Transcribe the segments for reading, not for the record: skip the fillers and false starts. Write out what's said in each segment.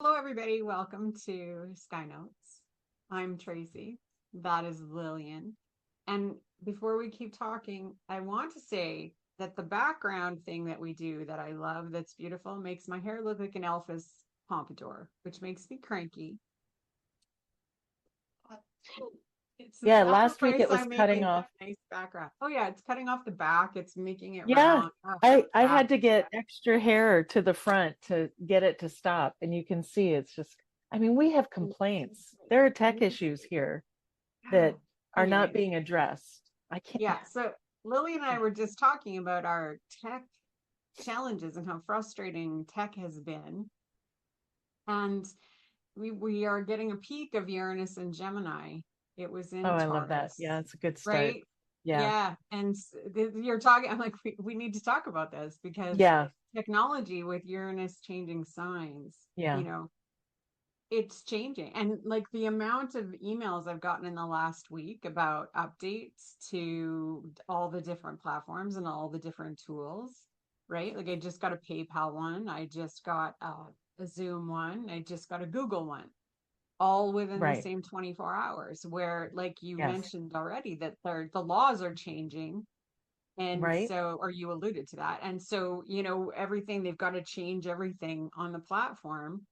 Hello, everybody. Welcome to Sky Notes. I'm Tracy. That is Lillian. And before we keep talking, I want to say that the background thing that we do that I love, that's beautiful, makes my hair look like an Elvis pompadour, which makes me cranky. It's the Yeah, last week sacrifice it I was make cutting in off. that nice background. Oh, yeah, it's cutting off the back, it's making it Yeah, round. Oh, I that. had to get extra hair to the front to get it to stop. And you can see it's just, I mean, we have complaints. There are tech issues here that are not Anyways. being addressed. I can't, Yeah, so Lily and I were just talking about our tech challenges and how frustrating tech has been. And we are getting a peak of Uranus and Gemini. It was oh, in I love that. Taurus, Yeah, it's a good start. right? Yeah. Yeah, and you're talking. I'm like, we need to talk about this because Yeah. technology with Uranus changing signs, Yeah. it's changing. And like the amount of emails I've gotten in the last week about updates to all the different platforms and all the different tools, right? Like I just got a PayPal one, I just got a Zoom one, I just got a Google one, all within the Right. same 24 hours, where like you Yes. mentioned already that the laws are changing. And Right. so, or you alluded to that. And so, everything, they've got to change everything on the platform.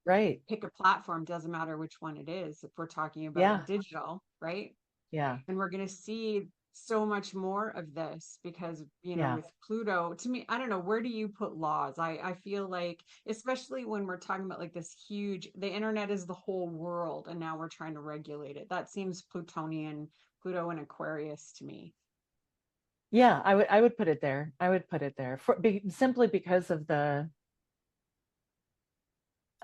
Right. Pick a platform, doesn't matter which one it is, if we're talking about Yeah. digital, right? Yeah. And we're going to see so much more of this because, Yeah. with Pluto, to me, I don't know, where do you put laws? I feel like, especially when we're talking about like this huge, the internet is the whole world, and now we're trying to regulate it. That seems Plutonian, Pluto and Aquarius to me. Yeah. I would put it there. I would put it there simply because of I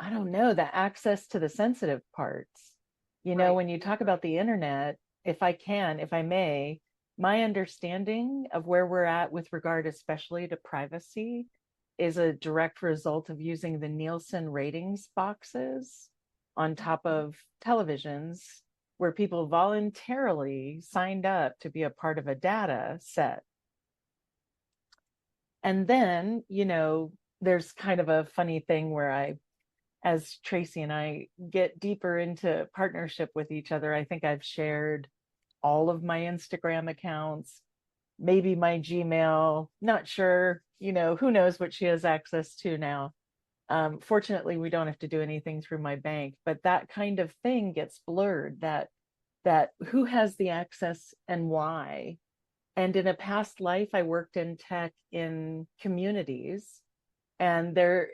don't know, the access to the sensitive parts. Right. When you talk about the internet, if I may, my understanding of where we're at with regard, especially to privacy, is a direct result of using the Nielsen ratings boxes on top of televisions where people voluntarily signed up to be a part of a data set. And then, there's kind of a funny thing where as Tracy and I get deeper into partnership with each other, I think I've shared all of my Instagram accounts, maybe my Gmail, not sure, who knows what she has access to now. Fortunately, we don't have to do anything through my bank, but that kind of thing gets blurred, that who has the access and why. And in a past life, I worked in tech in communities, and there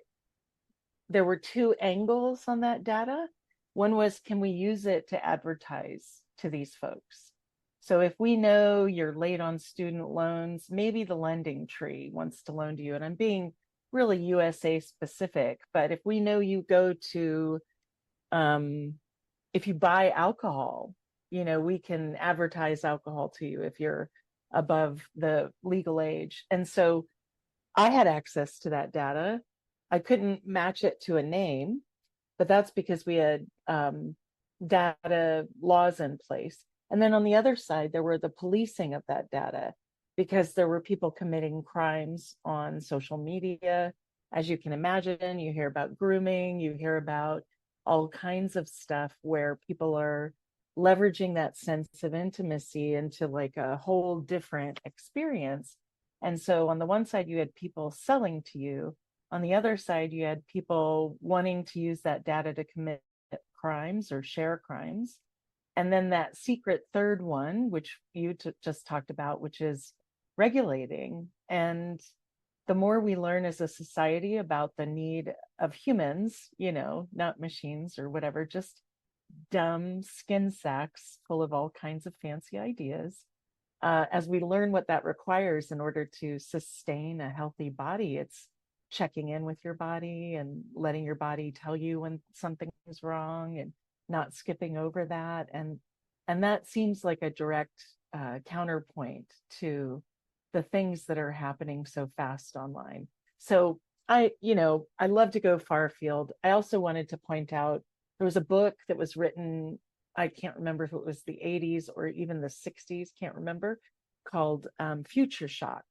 were two angles on that data. One was, can we use it to advertise to these folks? So if we know you're late on student loans, maybe the lending tree wants to loan to you. And I'm being really USA specific, but if we know you go to, if you buy alcohol, we can advertise alcohol to you if you're above the legal age. And so I had access to that data. I couldn't match it to a name, but that's because we had data laws in place. And then on the other side, there were the policing of that data because there were people committing crimes on social media. As you can imagine, you hear about grooming, you hear about all kinds of stuff where people are leveraging that sense of intimacy into like a whole different experience. And so on the one side, you had people selling to you. On the other side, you had people wanting to use that data to commit crimes or share crimes. And then that secret third one, which you just talked about, which is regulating. And the more we learn as a society about the need of humans, not machines or whatever, just dumb skin sacks full of all kinds of fancy ideas. As we learn what that requires in order to sustain a healthy body, it's checking in with your body and letting your body tell you when something is wrong and not skipping over that. And that seems like a direct counterpoint to the things that are happening so fast online. So I love to go far afield. I also wanted to point out there was a book that was written, I can't remember if it was the 80s or even the 60s, can't remember, called Future Shock.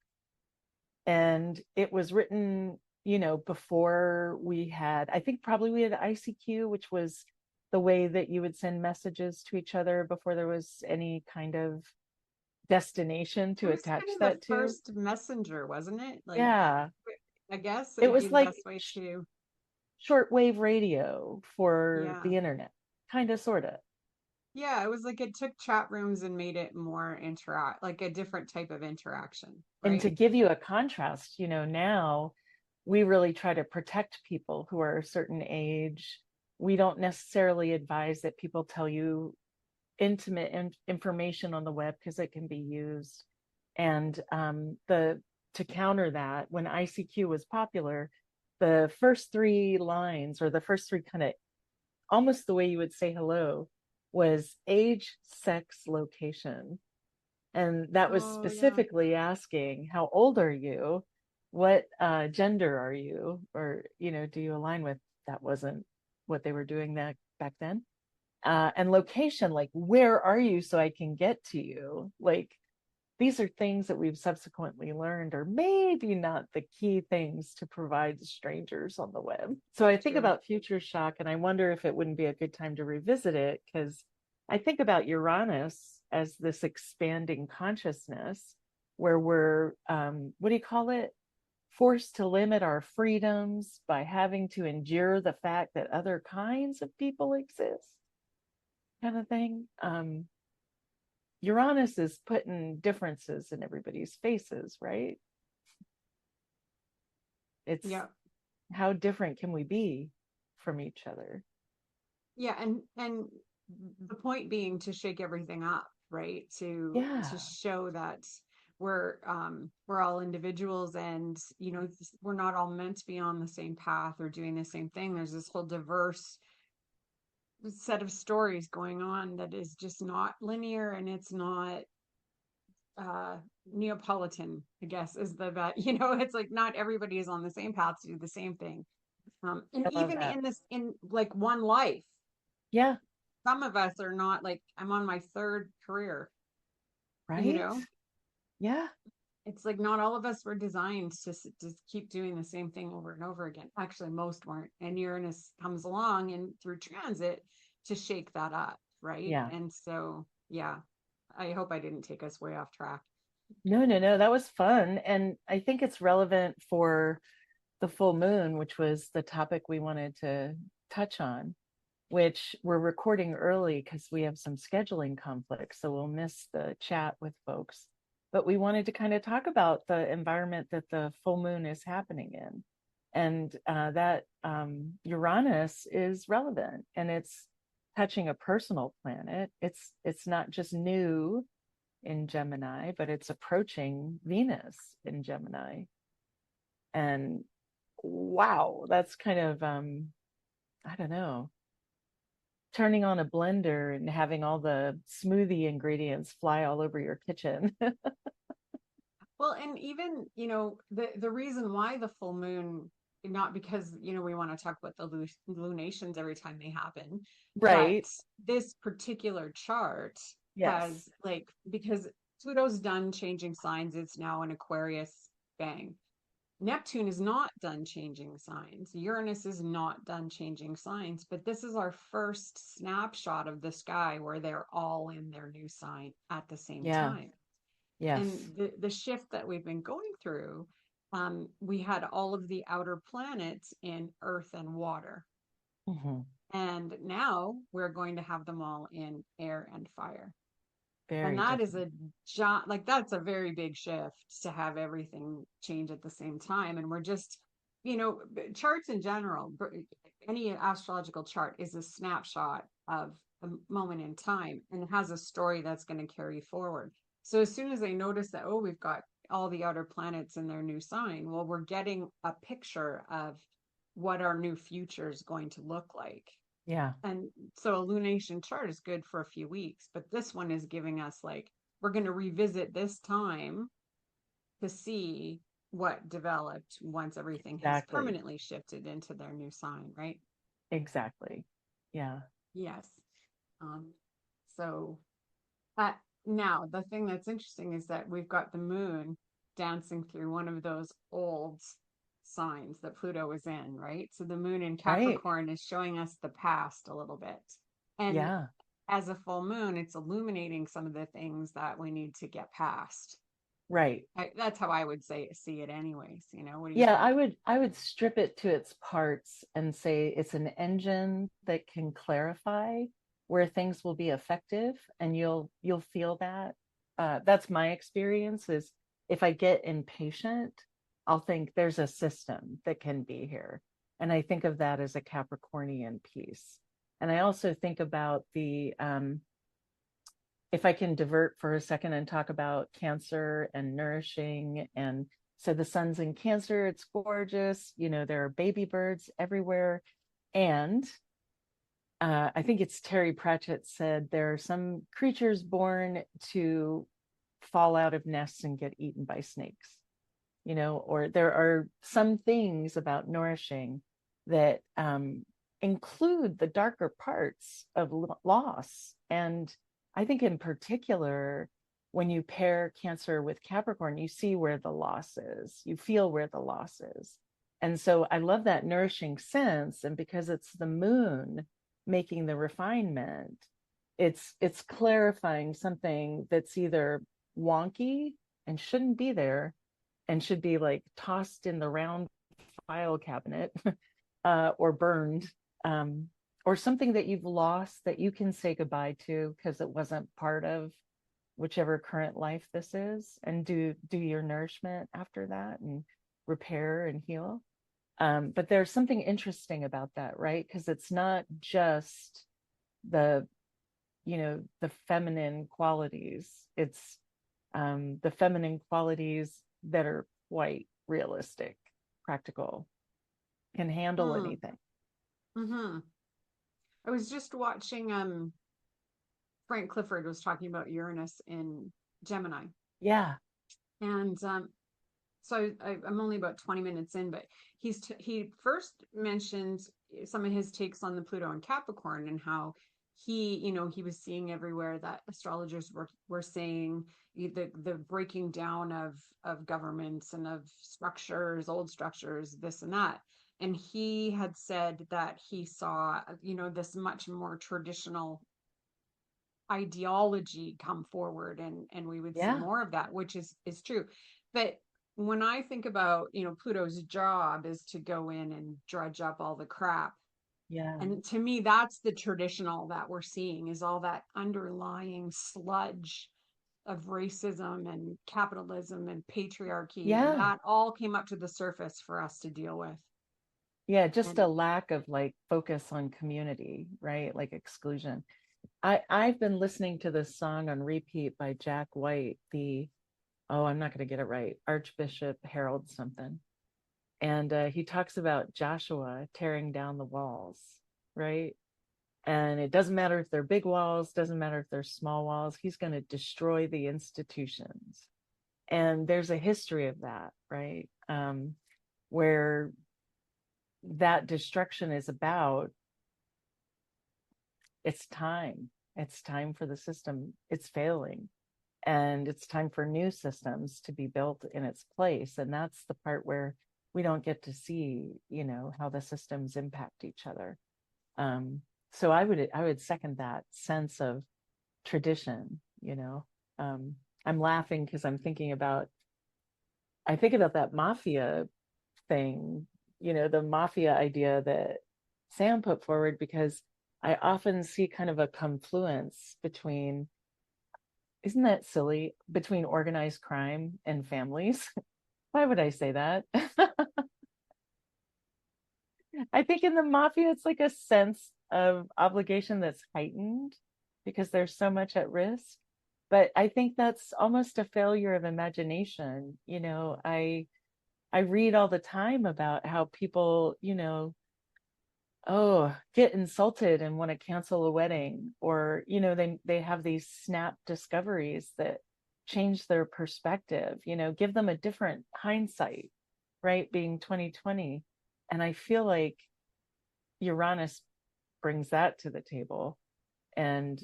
And it was written before we had, I think probably we had ICQ, which was the way that you would send messages to each other before there was any kind of destination It to was attach kind of the that to. first messenger, wasn't it? Like, Yeah. I guess it It would be was the like best way to, shortwave radio for yeah. the internet, kind of, sort of. Yeah, it was like it took chat rooms and made it more interact, like a different type of interaction, And right? to give you a contrast, now we really try to protect people who are a certain age. We don't necessarily advise that people tell you intimate information on the web because it can be used. And the to counter that, when ICQ was popular, the first three lines, or the first three kind of almost the way you would say hello, was age, sex, location. And that was Oh, yeah. specifically asking, how old are you? What gender are you? Or, do you align with, that wasn't what they were doing that back then. And location, like, where are you so I can get to you? Like, these are things that we've subsequently learned are maybe not the key things to provide to strangers on the web. So I think True. about future shock, and I wonder if it wouldn't be a good time to revisit it, because I think about Uranus as this expanding consciousness where we're, what do you call it? Forced to limit our freedoms by having to endure the fact that other kinds of people exist, kind of thing. Uranus is putting differences in everybody's faces, right? It's Yeah. how different can we be from each other? Yeah, and the point being to shake everything up, right? To Yeah, show that we're all individuals, and we're not all meant to be on the same path or doing the same thing. There's this whole diverse set of stories going on that is just not linear, and it's not uh Neapolitan, I guess, is the bet. It's like not everybody is on the same path to do the same thing. And I love even that. in like one life, Yeah, some of us are not, like, I'm on my third career, you right? know? Yeah, It's like not all of us were designed to just keep doing the same thing over and over again. Actually, most weren't. And Uranus comes along and through transit to shake that up, right? yeah. And so, yeah, I hope I didn't take us way off track. No, no, no. That was fun. And I think it's relevant for the full moon, which was the topic we wanted to touch on, which we're recording early because we have some scheduling conflicts. So we'll miss the chat with folks. But we wanted to kind of talk about the environment that the full moon is happening in. And that Uranus is relevant, and it's touching a personal planet. It's not just new in Gemini, but it's approaching Venus in Gemini. And wow, that's kind of I don't know, turning on a blender and having all the smoothie ingredients fly all over your kitchen. Well, and even, the reason why the full moon, not because, we want to talk about the lunations every time they happen, but Right. this particular chart Yes. has, like, because Pluto's done changing signs, it's now in Aquarius, bang. Neptune is not done changing signs. Uranus is not done changing signs, but this is our first snapshot of the sky where they're all in their new sign at the same Yeah. time. Yes. And the shift that we've been going through, we had all of the outer planets in earth and water, Hmm. and now we're going to have them all in air and fire. And Very that is different. a giant, like, that's a very big shift to have everything change at the same time. And we're just, charts in general, any astrological chart is a snapshot of a moment in time, and it has a story that's going to carry forward. So as soon as they notice that, oh, we've got all the outer planets in their new sign, well, we're getting a picture of what our new future is going to look like. Yeah. And so a lunation chart is good for a few weeks, but this one is giving us, like, we're going to revisit this time to see what developed once everything has Exactly. permanently shifted into their new sign, right? Exactly. Yeah. Yes. Um, so uh, now the thing that's interesting is that we've got the moon dancing through one of those old signs that Pluto is in, right? So the moon in Right. Capricorn is showing us the past a little bit. And Yeah. as a full moon, it's illuminating some of the things that we need to get past. Right. That's how I would say see it anyways. What do you Yeah, think? I would strip it to its parts and say it's an engine that can clarify where things will be effective, and you'll feel that. That's my experience is if I get impatient, I'll think there's a system that can be here. And I think of that as a Capricornian piece. And I also think about the if I can divert for a second and talk about Cancer and nourishing. And so the sun's in Cancer, it's gorgeous. There are baby birds everywhere. And I think it's Terry Pratchett said there are some creatures born to fall out of nests and get eaten by snakes, or there are some things about nourishing that include the darker parts of loss. And I think in particular, when you pair Cancer with Capricorn, you see where the loss is, you feel where the loss is. And so I love that nourishing sense. And because it's the moon making the refinement, it's clarifying something that's either wonky and shouldn't be there and should be like tossed in the round file cabinet or burned, or something that you've lost that you can say goodbye to because it wasn't part of whichever current life this is, and do your nourishment after that and repair and heal. But there's something interesting about that, right? Because it's not just the the feminine qualities. It's the feminine qualities that are quite realistic, practical, can handle Hmm. anything. Mm-hmm. I was just watching Frank Clifford was talking about Uranus in Gemini. Yeah, And so I'm only about 20 minutes in, but he first mentioned some of his takes on the Pluto and Capricorn and how he was seeing everywhere that astrologers were saying the breaking down of governments and of structures, old structures, this and that. And he had said that he saw, this much more traditional ideology come forward, and we would see yeah, more of that, which is true. But when I think about, Pluto's job is to go in and dredge up all the crap, yeah, and to me that's the traditional that we're seeing, is all that underlying sludge of racism and capitalism and patriarchy, and yeah, that all came up to the surface for us to deal with. yeah. Just a And lack of like focus on community, right? Like exclusion. I've been listening to this song on repeat by Jack White, the oh, I'm not going to get it right, Archbishop Harold something. And he talks about Joshua tearing down the walls, right? And it doesn't matter if they're big walls, doesn't matter if they're small walls, he's going to destroy the institutions. And there's a history of that, right? Where that destruction is about it's time. It's time for the system. It's failing. And it's time for new systems to be built in its place. And that's the part where we don't get to see, how the systems impact each other. So I would second that sense of tradition. I'm laughing because I think about that mafia thing, the mafia idea that Sam put forward, because I often see kind of a confluence between, isn't that silly, between organized crime and families? Why would I say that? I think in the mafia, it's like a sense of obligation that's heightened because there's so much at risk. But I think that's almost a failure of imagination. I read all the time about how people, oh, get insulted and want to cancel a wedding, or, they have these snap discoveries that change their perspective, give them a different hindsight, right? Being 2020. And I feel like Uranus brings that to the table. And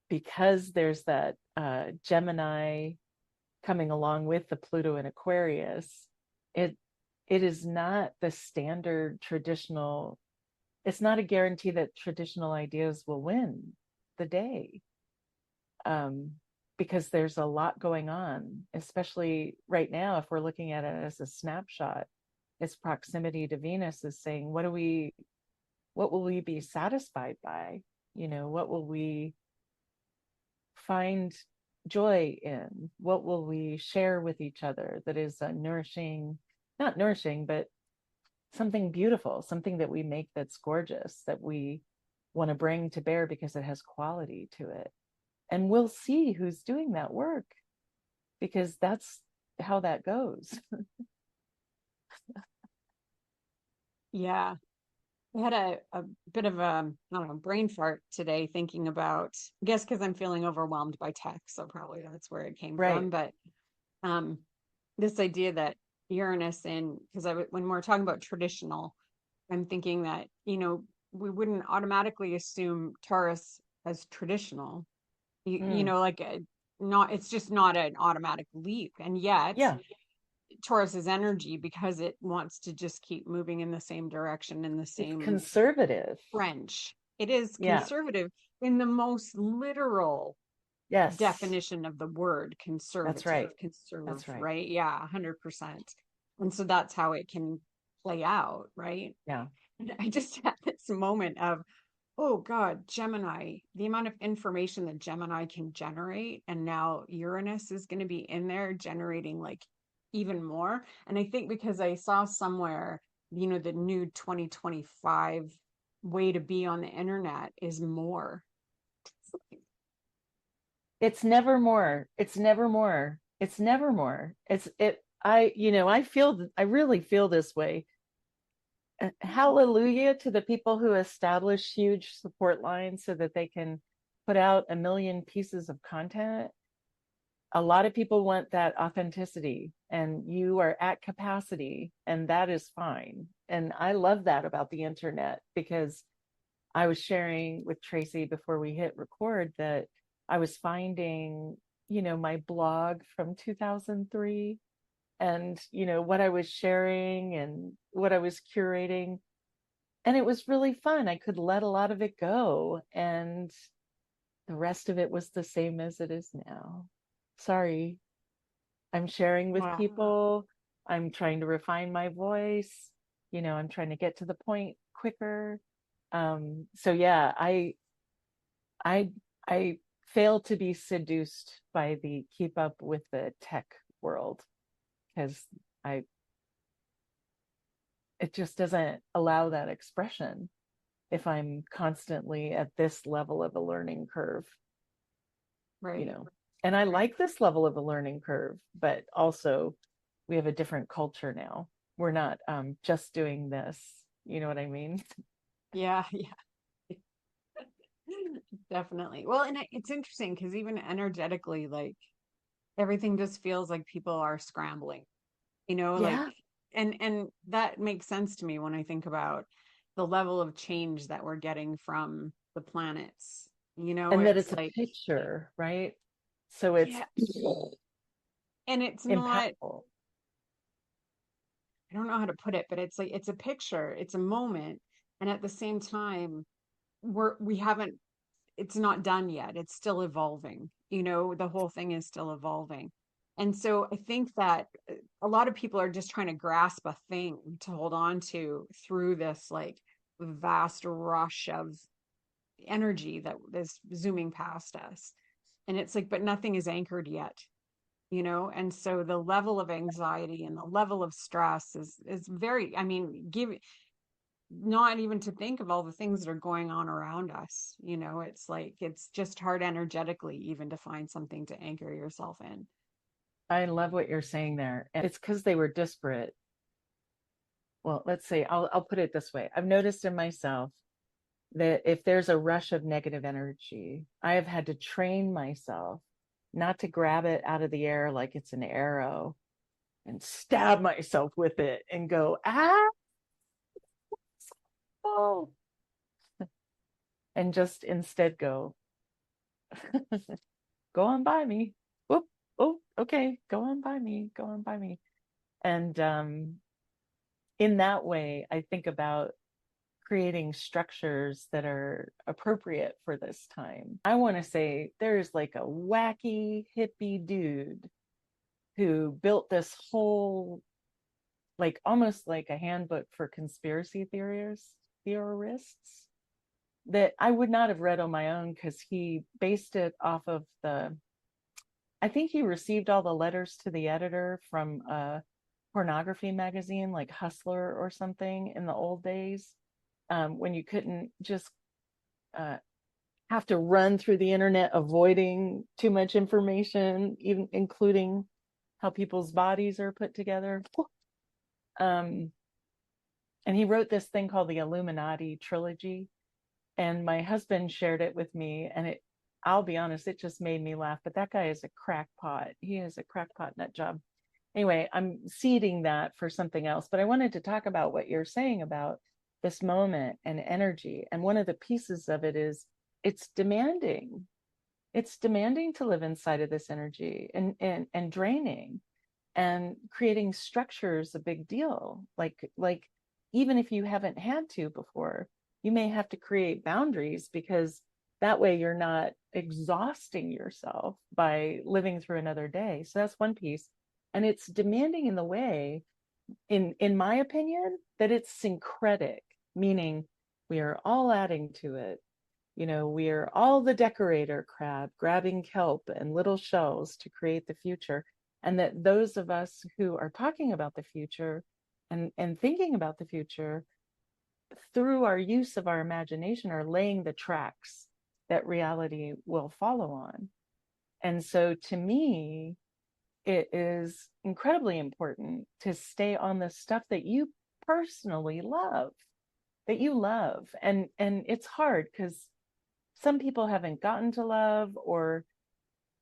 because there's that Gemini coming along with the Pluto in Aquarius, it it is not the standard traditional, it's not a guarantee that traditional ideas will win the day. Um, because there's a lot going on, especially right now, if we're looking at it as a snapshot, its proximity to Venus is saying, what will we be satisfied by? What will we find joy in? What will we share with each other that is nourishing, not nourishing, but something beautiful, something that we make that's gorgeous, that we want to bring to bear because it has quality to it. And we'll see who's doing that work, because that's how that goes. Yeah. I had a bit of a, I don't know, brain fart today thinking about, I guess because I'm feeling overwhelmed by tech, so probably that's where it came Right. from. But um, this idea that Uranus in, because when we're talking about traditional, I'm thinking that, we wouldn't automatically assume Taurus as traditional. Mm. Like not, it's just not an automatic leap. And yet, Yeah. Taurus's energy, because it wants to just keep moving in the same direction, in the It's same conservative. French. It is Yeah. conservative in the most literal Yes. definition of the word That's conservative, right. conserve, That's right. right? Yeah, 100%. And so that's how it can play out, right? Yeah. And I just had this moment of, oh God, Gemini, the amount of information that Gemini can generate. And now Uranus is going to be in there generating like even more. And I think because I saw somewhere, the new 2025 way to be on the internet is more. It's never more. It's never more. It's never more. I really feel this way. Hallelujah to the people who establish huge support lines so that they can put out a million pieces of content. A lot of people want that authenticity, and you are at capacity, and that is fine. And I love that about the internet, because I was sharing with Tracy before we hit record that I was finding, my blog from 2003, and, what I was sharing and what I was curating. And it was really fun. I could let a lot of it go, and the rest of it was the same as it is now. Sorry. I'm sharing with Wow. people. I'm trying to refine my voice. I'm trying to get to the point quicker. So yeah, I I fail to be seduced by the keep up with the tech world, because I it just doesn't allow that expression if I'm constantly at this level of a learning curve, you Right. know. And I Right. like this level of a learning curve, but also we have a different culture now. We're not just doing this. You know what I mean? Yeah. Yeah. Definitely. Well, and it's interesting because even energetically, like everything just feels like people are scrambling, like, Yeah. and that makes sense to me when I think about the level of change that we're getting from the planets. And that It's it's a like, picture, right? So it's yeah, and it's not, impactful. I don't know how to put it, but it's like it's a picture, it's a moment, and at the same time, we haven't, it's not done yet. It's still evolving. The whole thing is still evolving. And so I think that a lot of people are just trying to grasp a thing to hold on to through this like vast rush of energy that is zooming past us. And it's like, but nothing is anchored yet, And so the level of anxiety and the level of stress is very, I mean, give not even to think of all the things that are going on around us. It's like it's just hard energetically even to find something to anchor yourself in. I love what you're saying there. And it's because they were disparate. Well, let's say I'll put it this way. I've noticed in myself that if there's a rush of negative energy, I have had to train myself not to grab it out of the air like it's an arrow and stab myself with it and go, ah, oh, and just instead go, go on by me. Whoop, oh, okay, go on by me, go on by me. And in that way, I think about creating structures that are appropriate for this time. I want to say there's like a wacky hippie dude who built this whole, like almost like a handbook for conspiracy theorists that I would not have read on my own, because he based it off of I think he received all the letters to the editor from a pornography magazine like Hustler or something in the old days, when you couldn't just uh, have to run through the internet avoiding too much information, even including how people's bodies are put together. Um, and he wrote this thing called the Illuminati trilogy. And my husband shared it with me, and I'll be honest, it just made me laugh. But that guy is a crackpot. He is a crackpot nut job. Anyway, I'm seeding that for something else, but I wanted to talk about what you're saying about this moment and energy. And one of the pieces of it is it's demanding. It's demanding to live inside of this energy, and draining, and creating structure is a big deal. Like even if you haven't had to before, you may have to create boundaries, because that way you're not exhausting yourself by living through another day. So that's one piece. And it's demanding in the way, in my opinion, that it's syncretic, meaning we are all adding to it. We are all the decorator crab grabbing kelp and little shells to create the future. And that those of us who are talking about the future and thinking about the future through our use of our imagination are laying the tracks that reality will follow on. And so to me, it is incredibly important to stay on the stuff that you personally love, that you love. And it's hard because some people haven't gotten to love, or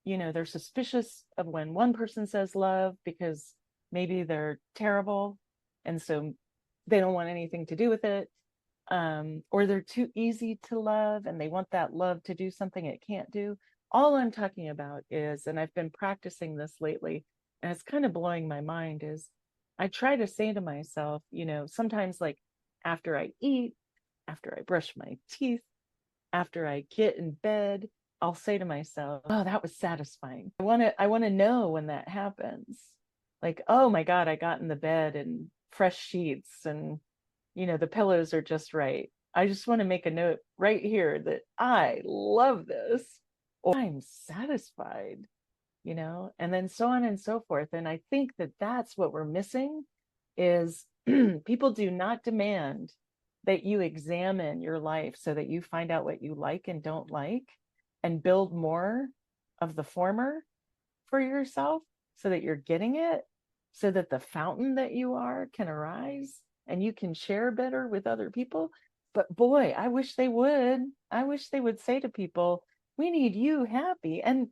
they're suspicious of when one person says love because maybe they're terrible, and so they don't want anything to do with it. Or they're too easy to love and they want that love to do something it can't do. All I'm talking about is, and I've been practicing this lately, and it's kind of blowing my mind, is I try to say to myself, sometimes, like after I eat, after I brush my teeth, after I get in bed, I'll say to myself, "Oh, that was satisfying." I want to know when that happens. Like, "Oh my God, I got in the bed and fresh sheets, and the pillows are just right." I just want to make a note right here that I love this, or I'm satisfied, and then so on and so forth. And I think that that's what we're missing is people do not demand that you examine your life so that you find out what you like and don't like, and build more of the former for yourself so that you're getting it, so that the fountain that you are can arise and you can share better with other people. But boy, I wish they would. I wish they would say to people, we need you happy. And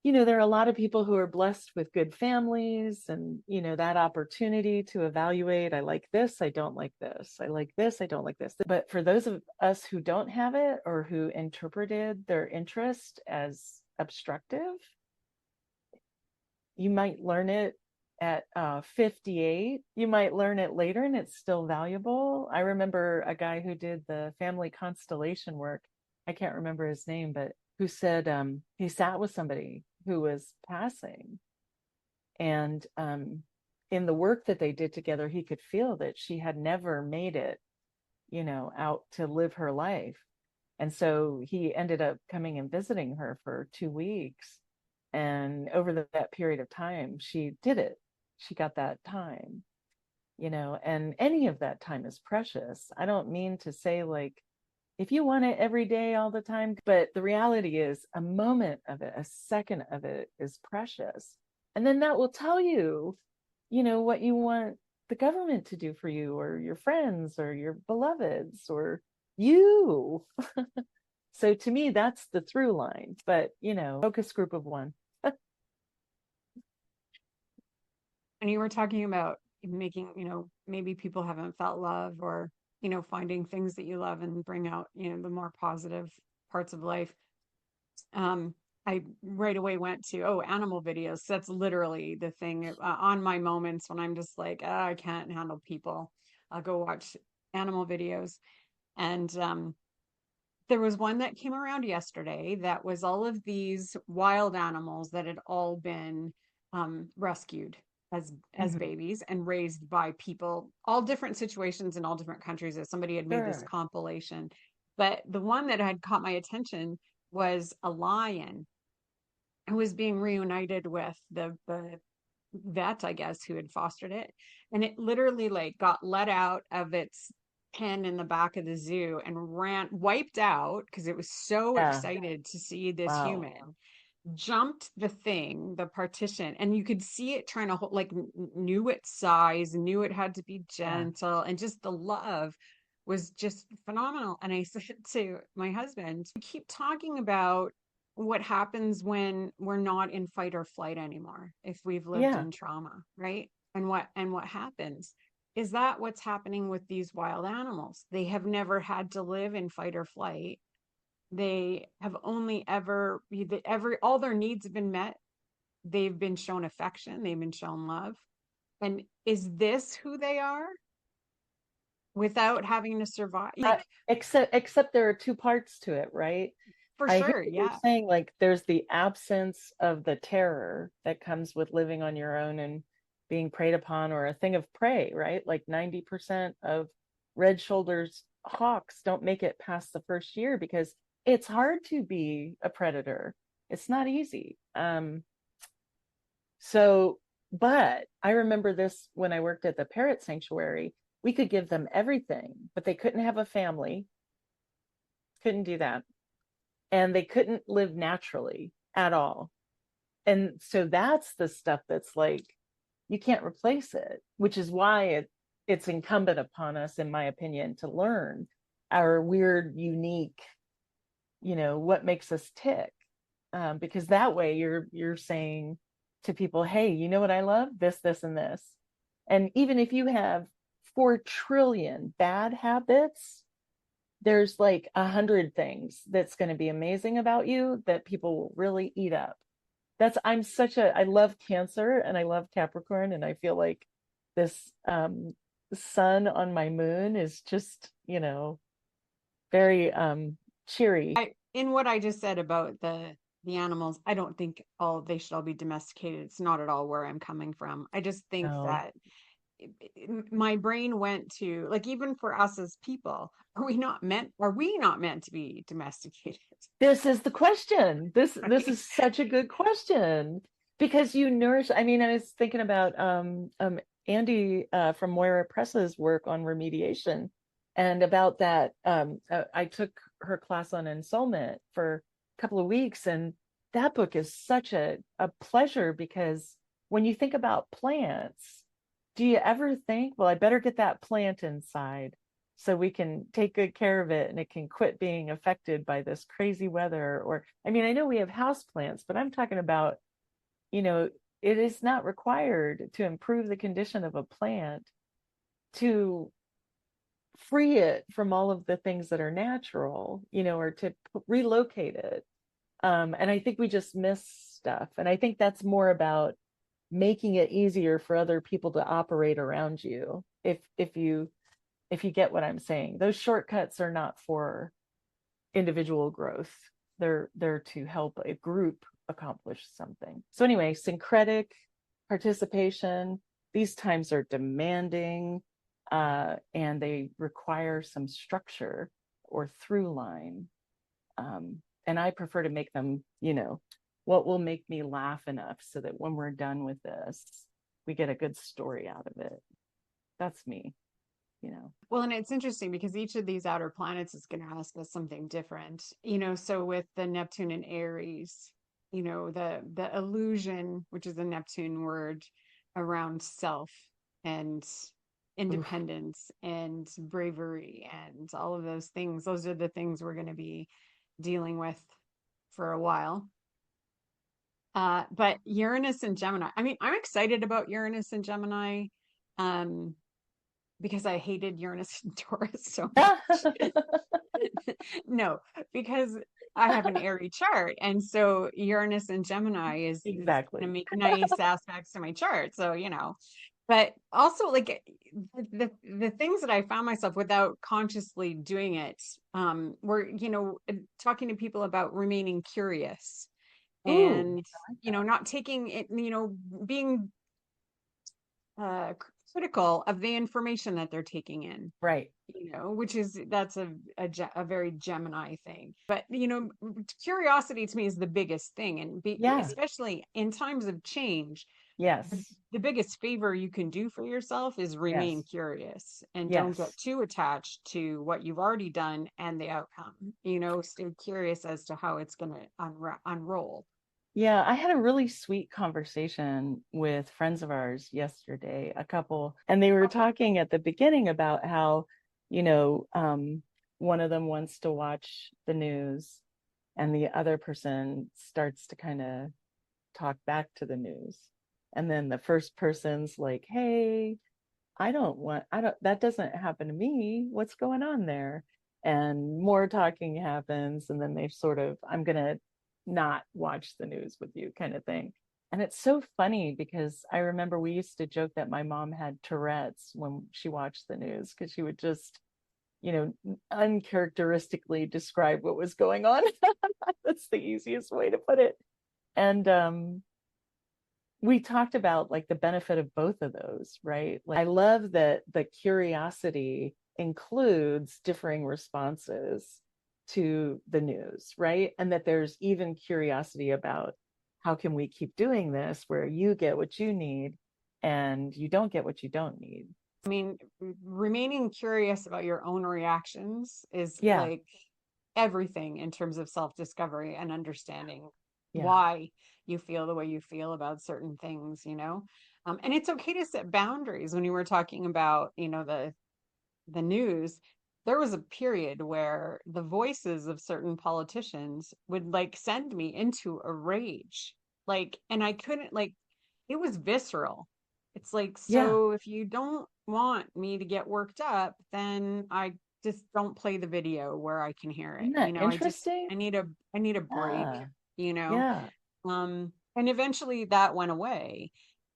there are a lot of people who are blessed with good families and, that opportunity to evaluate. I like this, I don't like this. I like this, I don't like this. But for those of us who don't have it, or who interpreted their interest as obstructive, you might learn it at 58. You might learn it later and it's still valuable. I remember a guy who did the family constellation work. I can't remember his name, but who said he sat with somebody who was passing. And in the work that they did together, he could feel that she had never made it, out to live her life. And so he ended up coming and visiting her for 2 weeks. And over that period of time, she did it. She got that time, and any of that time is precious. I don't mean to say like, if you want it every day, all the time, but the reality is a moment of it, a second of it is precious. And then that will tell you, what you want the government to do for you, or your friends, or your beloveds, or you. So to me, that's the through line, but focus group of one. And you were talking about making, maybe people haven't felt love, or, finding things that you love and bring out, the more positive parts of life. Um, I right away went to, oh, animal videos. That's literally the thing on my moments when I'm just like, oh, I can't handle people. I'll go watch animal videos. And there was one that came around yesterday that was all of these wild animals that had all been rescued as Mhm. babies and raised by people, all different situations in all different countries. That somebody had made this Sure. compilation, but the one that had caught my attention was a lion who was being reunited with the vet, I guess, who had fostered it. And it literally like got let out of its pen in the back of the zoo and ran, wiped out because it was so Yeah. excited to see this Wow. human, jumped the thing, the partition, and you could see it trying to hold, like, knew its size, knew it had to be Yeah. gentle, and just the love was just phenomenal. And I said to my husband, we keep talking about what happens when we're not in fight or flight anymore, if we've lived Yeah. in trauma, right? And what happens is that what's happening with these wild animals. They have never had to live in fight or flight. They have only ever all their needs have been met. They've been shown affection, they've been shown love. And is this who they are without having to survive? Uh, Like, except there are two parts to it, right? for I hear sure, what you're yeah. saying, like there's the absence of the terror that comes with living on your own and being preyed upon or a thing of prey, right? Like 90% of red shoulders hawks don't make it past the first year because it's hard to be a predator. It's not easy. So, but I remember this when I worked at the parrot sanctuary. We could give them everything, but they couldn't have a family, couldn't do that. And they couldn't live naturally at all. And so that's the stuff that's like, you can't replace it, which is why it's incumbent upon us, in my opinion, to learn our weird, unique, what makes us tick. Because that way you're saying to people, hey, you know what I love? This, and this. And even if you have 4 trillion bad habits, there's like 100 things that's going to be amazing about you that people will really eat up. I love Cancer and I love Capricorn, and I feel like this sun on my moon is just, very cheery. In what I just said about the animals, I don't think all they should all be domesticated. It's not at all where I'm coming from. I just think No. that my brain went to, like, even for us as people, are we not meant to be domesticated? This is the question. This is such a good question because you nourish. I mean, I was thinking about Andy from Moira Press's work on remediation and about that. I took her class on ensoulment for a couple of weeks, and that book is such a pleasure because when you think about plants, do you ever think, well, I better get that plant inside so we can take good care of it and it can quit being affected by this crazy weather? Or, I mean, I know we have house plants, but I'm talking about, you know, it is not required to improve the condition of a plant to free it from all of the things that are natural, or to relocate it. And I think we just miss stuff. And I think that's more about making it easier for other people to operate around you. If you get what I'm saying, those shortcuts are not for individual growth. They're to help a group accomplish something. So anyway, syncretic participation. These times are demanding, and they require some structure or through line. And I prefer to make them, what will make me laugh enough so that when we're done with this, we get a good story out of it. That's me. Well, and it's interesting because each of these outer planets is going to ask us something different. So with the Neptune and Aries, the illusion, which is a Neptune word, around self and Oof. independence and bravery and all of those things. Those are the things we're going to be dealing with for a while. But Uranus and Gemini, I mean, I'm excited about Uranus and Gemini. Um, because I hated Uranus and Taurus so much. No, because I have an airy chart, and so Uranus and Gemini is going to Exactly. make nice aspects to my chart. So, but also like the things that I found myself without consciously doing it, were, talking to people about remaining curious Ooh, and, I like that. not taking it, being critical of the information that they're taking in, Right. which is that's a very Gemini thing. But curiosity to me is the biggest thing, and Yeah. especially in times of change, the, Yes. the biggest favor you can do for yourself is remain Yes. curious and don't get Yes. too attached to what you've already done and the outcome. Stay curious as to how it's going to unroll. Yeah, I had a really sweet conversation with friends of ours yesterday, a couple, and they were talking at the beginning about how, you know, um, one of them wants to watch the news and the other person starts to kind of talk back to the news. And then the first person's like, hey, I don't, that doesn't happen to me. What's going on there? And more talking happens. And then they sort of, I'm going to not watch the news with you kind of thing. And it's so funny because I remember we used to joke that my mom had Tourette's when she watched the news because she would just, uncharacteristically describe what was going on. That's the easiest way to put it. And we talked about like the benefit of both of those, right? Like I love that the curiosity includes differing responses to the news, right? And that there's even curiosity about how can we keep doing this where you get what you need and you don't get what you don't need. I mean, remaining curious about your own reactions is Yeah, like everything in terms of self-discovery and understanding yeah. why you feel the way you feel about certain things, and it's okay to set boundaries. When you were talking about, the news, there was a period where the voices of certain politicians would like send me into a rage. Like, and I couldn't like, it was visceral. It's like, Yeah. so if you don't want me to get worked up, then I just don't play the video where I can hear it. Isn't that interesting? I need a break, Yeah. you know. Yeah. And eventually that went away.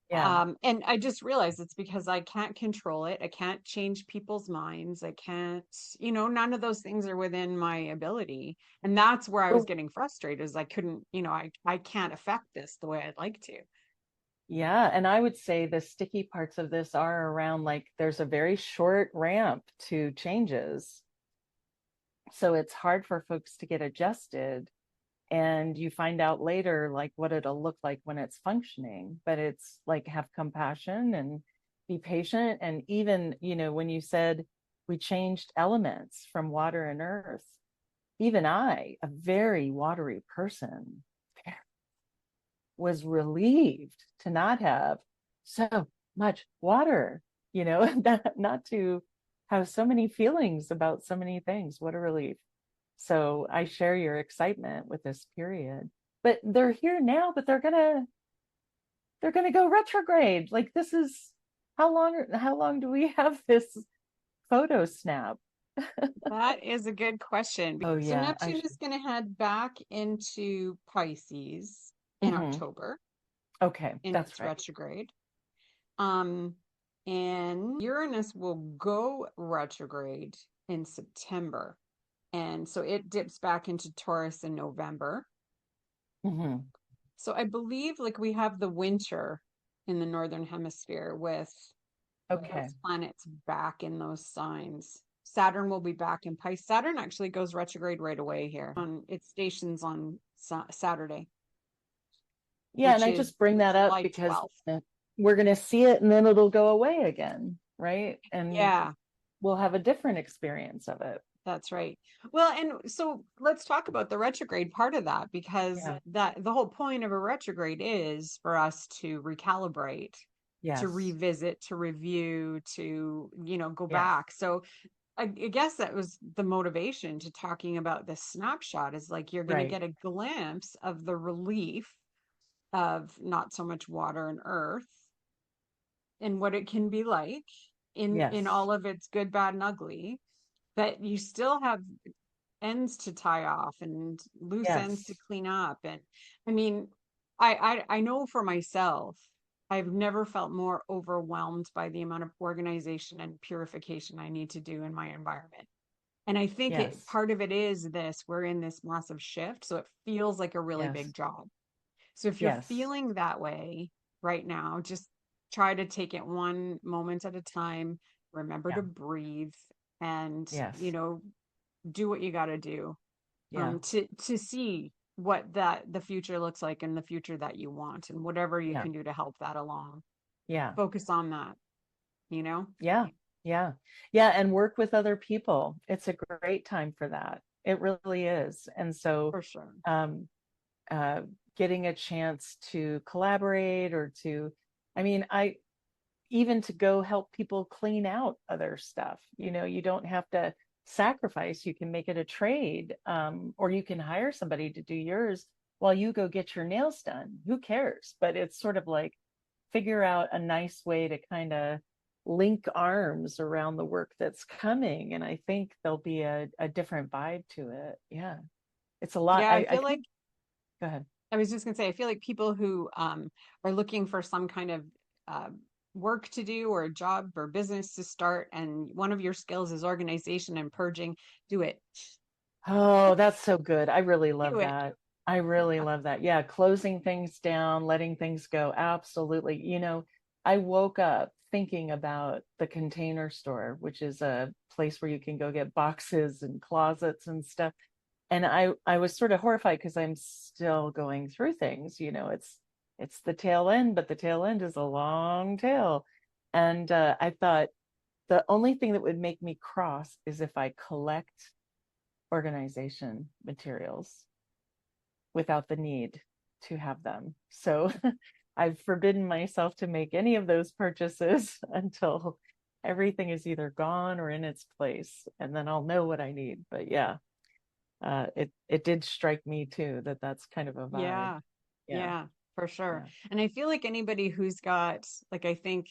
Yeah. And I just realized it's because I can't control it. I can't change people's minds. I can't, none of those things are within my ability. And that's where I was Well, getting frustrated is I couldn't, I can't affect this the way I'd like to. yeah, and I would say the sticky parts of this are around like there's a very short ramp to changes. So it's hard for folks to get adjusted. And you find out later like what it'll look like when it's functioning. But it's like have compassion and be patient. And even, when you said we changed elements from water and earth, even I, a very watery person, was relieved to not have so much water, not to have so many feelings about so many things. What a relief. So I share your excitement with this period. But they're here now, but they're gonna go retrograde. Like this is how long do we have this photo snap? That is a good question. Oh So yeah, I Neptune should. is going to head back into Pisces in Hmm. October Okay, in that's its right. retrograde. Um, and Uranus will go retrograde in September. And so it dips back into Taurus in November. Hmm. So I believe like we have the winter in the northern hemisphere with Okay. those planets back in those signs. Saturn will be back in Pisces. Saturn actually goes retrograde right away here. On its stations on Saturday, Yeah, and which I is just bring that up July because 12th. we're going to see it and then it'll go away again, right? And Yeah, we'll have a different experience of it. that's right. Well, and so let's talk about the retrograde part of that because Yeah. that the whole point of a retrograde is for us to recalibrate, to Yes. revisit, to review, to, go Yes. back. So I guess that was the motivation to talking about this snapshot is like you're going to Right. get a glimpse of the relief of not so much water and earth and what it can be like in Yes. all of its good, bad, and ugly. But you still have ends to tie off and loose ends to Yes. clean up. And I mean, I know for myself, I've never felt more overwhelmed by the amount of organization and purification I need to do in my environment. And I think Yes. part of it is this, we're in this massive shift, so it feels like a really Yes. big job. So if you're Yes. feeling that way right now, just try to take it one moment at a time. Remember Yeah. to breathe and, Yes. do what you got to do, Yeah. to see what that the future looks like and the future that you want, and whatever you Yeah. can do to help that along. Yeah. Focus on that, you know? Yeah. Yeah. Yeah. And work with other people. It's a great time for that. It really is. And so, For sure. um, uh, getting a chance to collaborate or to, I mean, even to go help people clean out other stuff. You don't have to sacrifice. You can make it a trade, or you can hire somebody to do yours while you go get your nails done. Who cares? But it's sort of like figure out a nice way to kind of link arms around the work that's coming. And I think there'll be a different vibe to it. Yeah. It's a lot. Yeah, I I feel like think, go ahead. I was just gonna say, I feel like people who are looking for some kind of uh, work to do or a job or business to start, and one of your skills is organization and purging, do it. Oh, that's so good. I really love Do it. that. I really love that. Yeah, closing things down, letting things go. Absolutely. I woke up thinking about the Container Store, which is a place where you can go get boxes and closets and stuff. And I was sort of horrified because I'm still going through things. It's the tail end, but the tail end is a long tail. And I thought the only thing that would make me cross is if I collect organization materials without the need to have them. So I've forbidden myself to make any of those purchases until everything is either gone or in its place, and then I'll know what I need. But yeah, it did strike me too that that's kind of a vibe. Yeah, Yeah, yeah, for sure. yeah, And I feel like anybody who's got, like, I think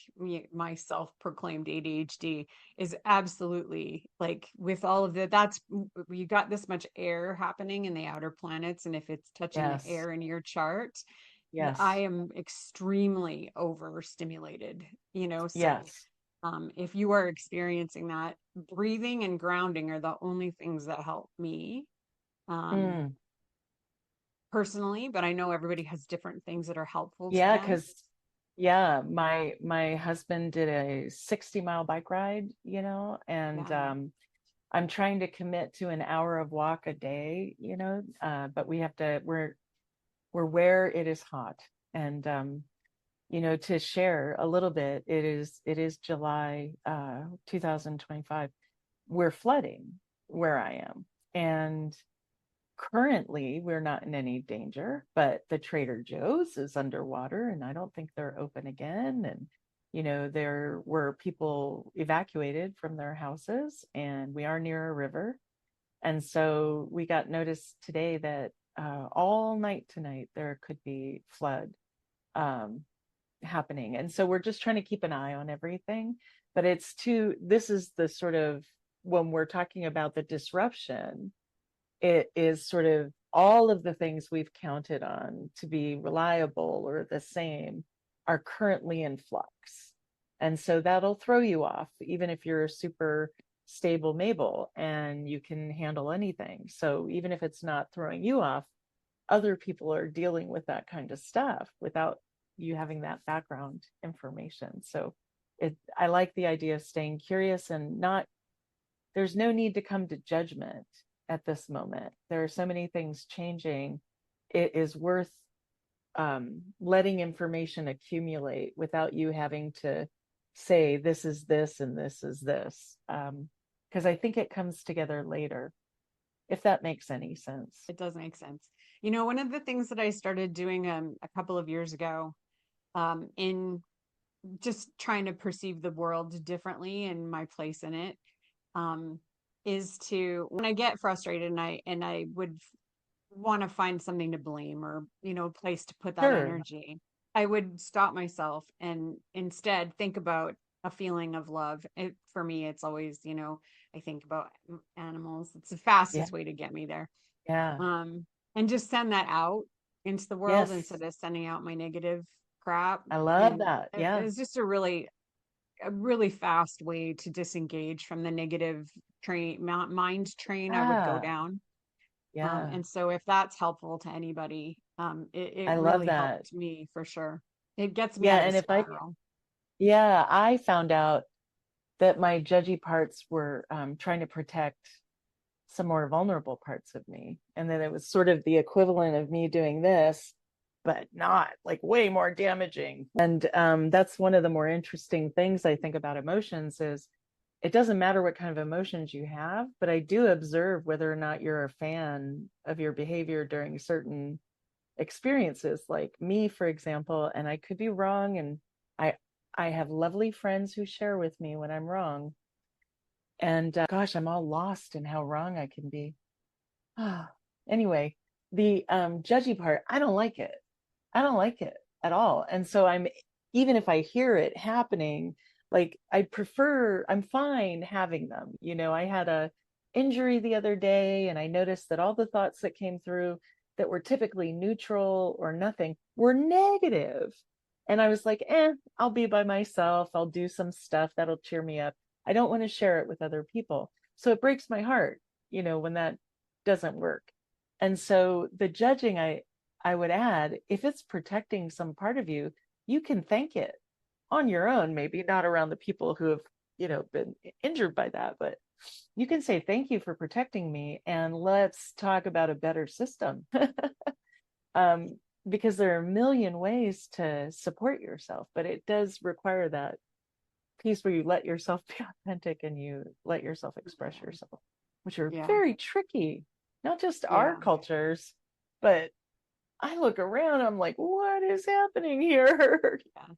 my self-proclaimed ADHD is absolutely like, with all of that's you got this much air happening in the outer planets, and if it's touching the yes, air in your chart, I yes, am extremely overstimulated, so yes. if you are experiencing that, breathing and grounding are the only things that help me. Um, Mm. personally, but I know everybody has different things that are helpful to Yeah, them. because yeah, my husband did a 60-mile bike ride, and Yeah. I'm trying to commit to an hour of walk a day, but we're where it is hot. And to share a little bit, it is July 2025. We're flooding where I am. And currently we're not in any danger, but the Trader Joe's is underwater and I don't think they're open again. And there were people evacuated from their houses, and we are near a river. And so we got notice today that all night tonight there could be flood um, happening. And so we're just trying to keep an eye on everything. But this is the sort of, when we're talking about the disruption, it is sort of all of the things we've counted on to be reliable or the same are currently in flux. And so that'll throw you off, even if you're a super stable Mabel and you can handle anything. So even if it's not throwing you off, other people are dealing with that kind of stuff without you having that background information. So I like the idea of staying curious and not, there's no need to come to judgment at this moment. There are so many things changing. It is worth letting information accumulate without you having to say, this is this and this is this. Because I think it comes together later, if that makes any sense. It does make sense. One of the things that I started doing a couple of years ago, in just trying to perceive the world differently and my place in it, um, is to, when I get frustrated and I would want to find something to blame, or a place to put that Sure. energy, I would stop myself and instead think about a feeling of love. For me, it's always, I think about animals. It's the Yeah. fastest way to get me there. Yeah. Um, and just send that out into the world Yes. instead of sending out my negative crap. I love And that. Yeah. it's just a really fast way to disengage from the negative mind train I would go Yeah. down. Yeah. And so if that's helpful to anybody, it I love really that. helped me for sure. It gets me Yeah. out of a And spiral. yeah, I found out that my judgy parts were trying to protect some more vulnerable parts of me. And then it was sort of the equivalent of me doing this, but not like way more damaging. And that's one of the more interesting things I think about emotions is it doesn't matter what kind of emotions you have, but I do observe whether or not you're a fan of your behavior during certain experiences. Like me, for example, and I could be wrong, and I I have lovely friends who share with me when I'm wrong. And gosh, I'm all lost in how wrong I can be. Anyway, the judgy part, I don't like it. I don't like it at all. And so even if I hear it happening, like I'm fine having them. I had a injury the other day and I noticed that all the thoughts that came through that were typically neutral or nothing were negative. And I was like, I'll be by myself. I'll do some stuff that'll cheer me up. I don't want to share it with other people. So it breaks my heart, when that doesn't work. And so the judging, I would add, if it's protecting some part of you, you can thank it on your own, maybe not around the people who have, been injured by that, but you can say, thank you for protecting me. And let's talk about a better system. um, because there are a million ways to support yourself, but it does require that piece where you let yourself be authentic and you let yourself express yourself, which are Yeah. very tricky, not just our Yeah. cultures, but I look around, I'm like, what is happening here? Yeah.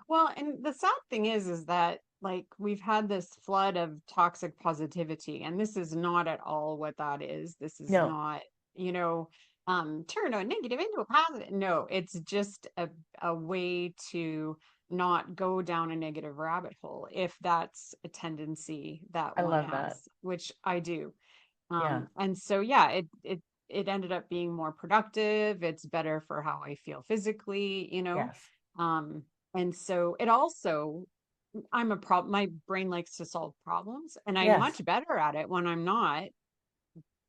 Well, and the sad thing is that like we've had this flood of toxic positivity, and this is not at all what that is. This is No, not, you know, turn a negative into a positive. No, it's just a way to not go down a negative rabbit hole if that's a tendency that I one love that. has, which I do. Yeah. And so yeah, it ended up being more productive. It's better for how I feel physically. Yes. Um, and so it also, my brain likes to solve problems, and I'm Yes. much better at it when I'm not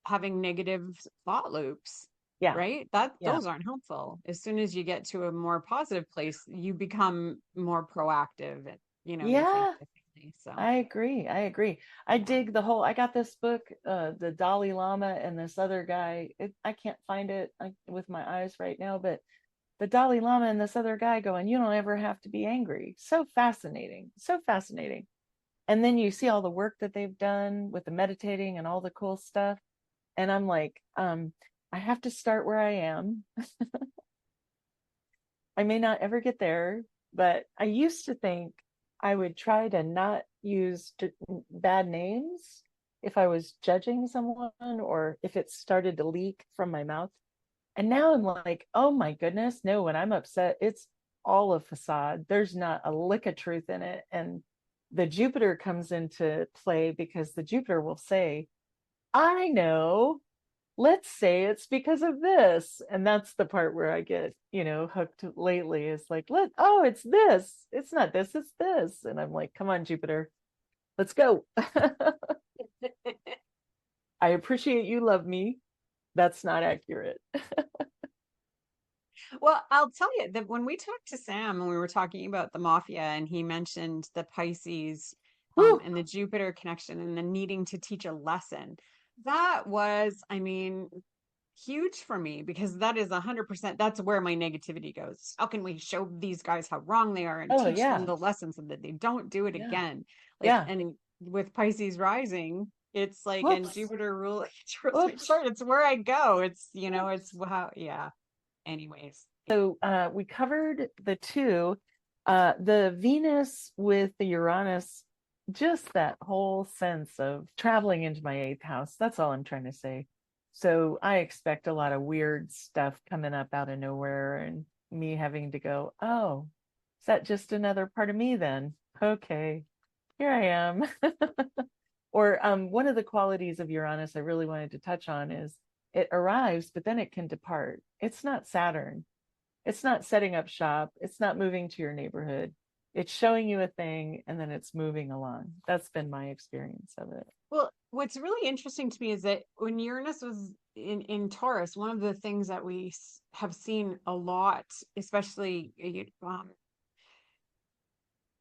having negative thought loops, Yeah. right? Yeah. Those aren't helpful. As soon as you get to a more positive place, you become more proactive and, you think Yeah. differently. So, I agree. I agree. I yeah. dig I got this book, the Dalai Lama and this other guy. I can't find it with my eyes right now, but the Dalai Lama and this other guy going, you don't ever have to be angry. So fascinating. So fascinating. And then you see all the work that they've done with the meditating and all the cool stuff. And I'm like, I have to start where I am. I may not ever get there, but I used to think I would try to not use bad names if I was judging someone or if it started to leak from my mouth. And now I'm like, oh my goodness, no, when I'm upset, it's all a facade. There's not a lick of truth in it. And the Jupiter comes into play because the Jupiter will say, I know, let's say it's because of this. And that's the part where I get, hooked lately is like, it's this. It's not this, it's this. And I'm like, come on, Jupiter, let's go. I appreciate you love me. That's not accurate. Well, I'll tell you that when we talked to Sam and we were talking about the mafia, and he mentioned the Pisces, Woo. and the Jupiter connection and the needing to teach a lesson, that was, I mean, huge for me because that is 100%. That's where my negativity goes. How can we show these guys how wrong they are and Oh, teach them yeah. the lessons so that they don't do it Yeah. again? Like, Yeah. and with Pisces rising, it's like, and Whoops. Jupiter rule, it rules my Whoops. chart. It's where I go. It's Whoops. how, yeah. Anyways, yeah. So we covered the two, the Venus with the Uranus, just that whole sense of traveling into my eighth house. That's all I'm trying to say. So I expect a lot of weird stuff coming up out of nowhere and me having to go, oh, is that just another part of me then? Okay, here I am. Or one of the qualities of Uranus I really wanted to touch on is it arrives, but then it can depart. It's not Saturn. It's not setting up shop. It's not moving to your neighborhood. It's showing you a thing and then it's moving along. That's been my experience of it. Well, what's really interesting to me is that when Uranus was in Taurus, one of the things that we have seen a lot, especially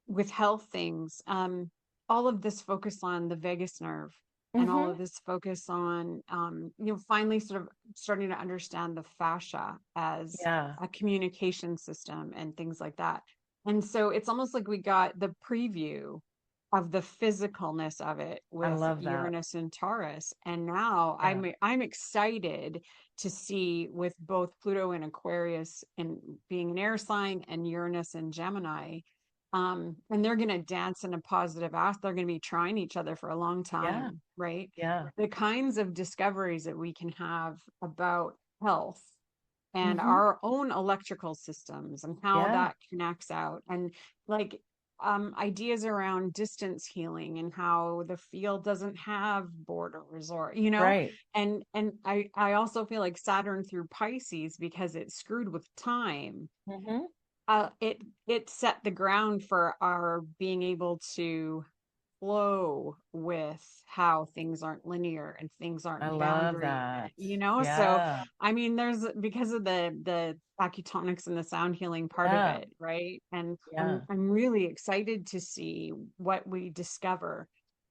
with health things, all of this focus on the vagus nerve and all Mm-hmm. of this focus on, finally sort of starting to understand the fascia as Yeah, a communication system and things like that. And so it's almost like we got the preview of the physicalness of it I with love that. Uranus and Taurus. And now Yeah, I'm excited to see with both Pluto and Aquarius and being an air sign and Uranus and Gemini, and they're going to dance in a positive aspect. They're going to be trying each other for a long yeah, time, right? yeah. The kinds of discoveries that we can have about health and Mm-hmm. our own electrical systems and how Yeah, that connects out, and like ideas around distance healing and how the field doesn't have borders, or right. and I also feel like Saturn through Pisces, because it's screwed with time, Mm-hmm. it set the ground for our being able to flow with how things aren't linear and things I aren't love boundary, that. so Yeah, I mean, there's, because of the acutonics and the sound healing part of yeah, it, right? And yeah, I'm really excited to see what we discover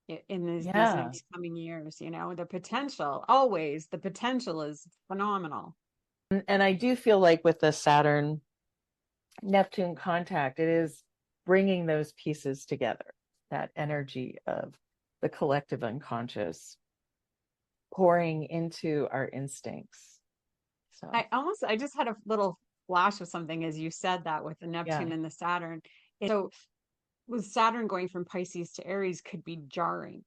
in these yeah. next coming years. The potential, always the potential is phenomenal. And I do feel like with the Saturn Neptune contact, it is bringing those pieces together, that energy of the collective unconscious pouring into our instincts. So, I just had a little flash of something as you said that with the yeah, Neptune and the Saturn. So with Saturn going from Pisces to Aries could be jarring,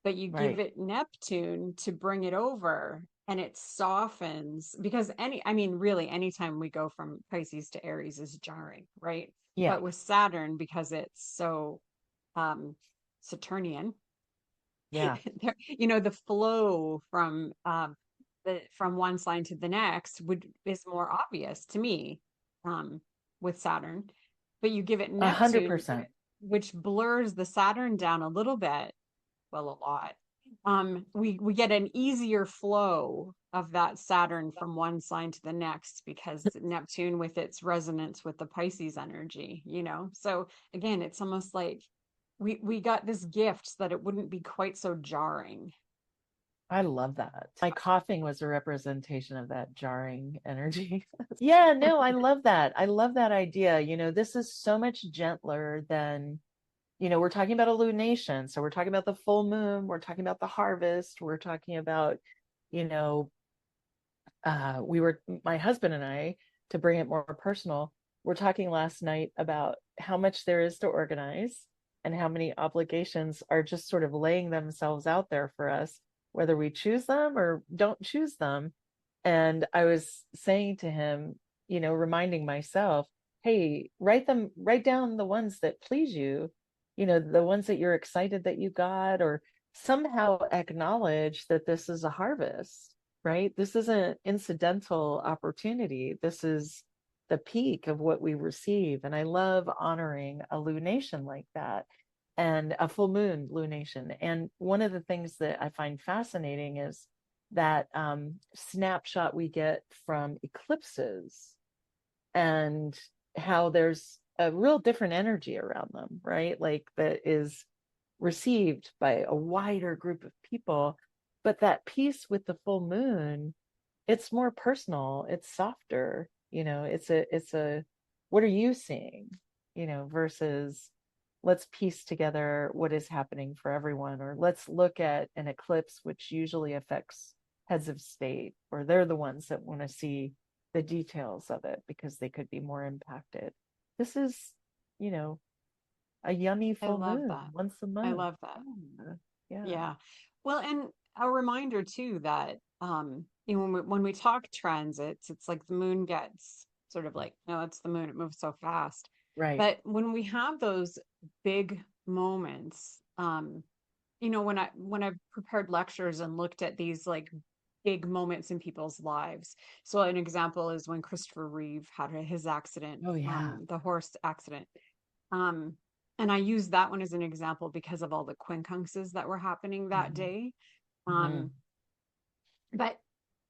but you give right. it Neptune to bring it over and it softens, because I mean, really, anytime we go from Pisces to Aries is jarring, right? Yeah. But with Saturn, because it's so um Saturnian, Yeah. the flow from one sign to the next would is more obvious to me, um, with Saturn. But you give it A hundred Neptune, percent. which blurs the Saturn down a little bit, well, a lot. We get an easier flow of that Saturn from one sign to the next, because Neptune with its resonance with the Pisces energy, So again, it's almost like we got this gift so that it wouldn't be quite so jarring. I love that. My coughing was a representation of that jarring energy. Yeah, no, I love that. I love that idea. This is so much gentler than, we're talking about a lunation. So we're talking about the full moon, we're talking about the harvest, we're talking about, you know, my husband and I, to bring it more personal, we're talking last night about how much there is to organize and how many obligations are just sort of laying themselves out there for us, whether we choose them or don't choose them. And I was saying to him, reminding myself, hey, write down the ones that please you, the ones that you're excited that you got, or somehow acknowledge that this is a harvest, right? This isn't incidental opportunity. This is the peak of what we receive. And I love honoring a lunation like that, and a full moon lunation. And one of the things that I find fascinating is that snapshot we get from eclipses, and how there's a real different energy around them, right? Like that is received by a wider group of people. But that piece with the full moon, it's more personal, it's softer, it's a what are you seeing, versus let's piece together what is happening for everyone, or let's look at an eclipse, which usually affects heads of state, or they're the ones that want to see the details of it because they could be more impacted. This is, you know, a yummy I full love moon that. once a I month. love that. Yeah. Yeah. Yeah. Well, and a reminder too that when we talk transits, it's like the moon gets sort of like, no, it's the moon, it moves so fast. Right. But when we have those big moments, when I've prepared lectures and looked at these like big moments in people's lives. So an example is when Christopher Reeve had his accident, Oh yeah. the horse accident. Um, and I use that one as an example because of all the quincunxes that were happening that Mhm. day. Mhm. Um, but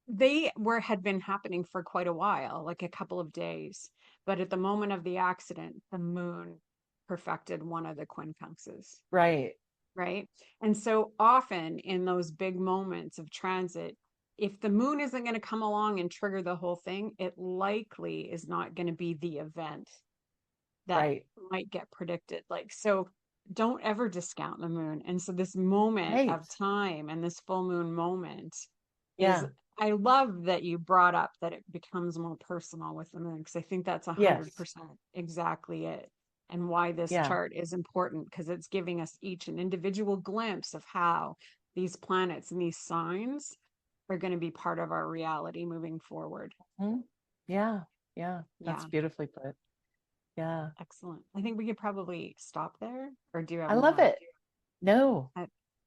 they were had been happening for quite a while, like a couple of days. But at the moment of the accident, the moon perfected one of the quincunxes, Right. right? And so often in those big moments of transit, if the moon isn't going to come along and trigger the whole thing, it likely is not going to be the event that Right. might get predicted. Like, so don't ever discount the moon. And so this moment Right. of time and this full moon moment is, Yeah. I love that you brought up that it becomes more personal with the moon, because I think that's a hundred Yes. percent exactly it. And why this Yeah. chart is important, because it's giving us each an individual glimpse of how these planets and these signs are going to be part of our reality moving forward. Mhm. Yeah. Yeah. That's Yeah. beautifully put. Yeah. Excellent. I think we could probably stop there, or do you have I love more? it. No, Uh,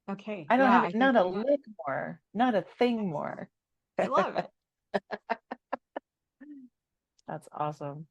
okay. I don't Yeah, have I it. think Not a we lick more. Not a thing excellent. more. I love it. That's awesome.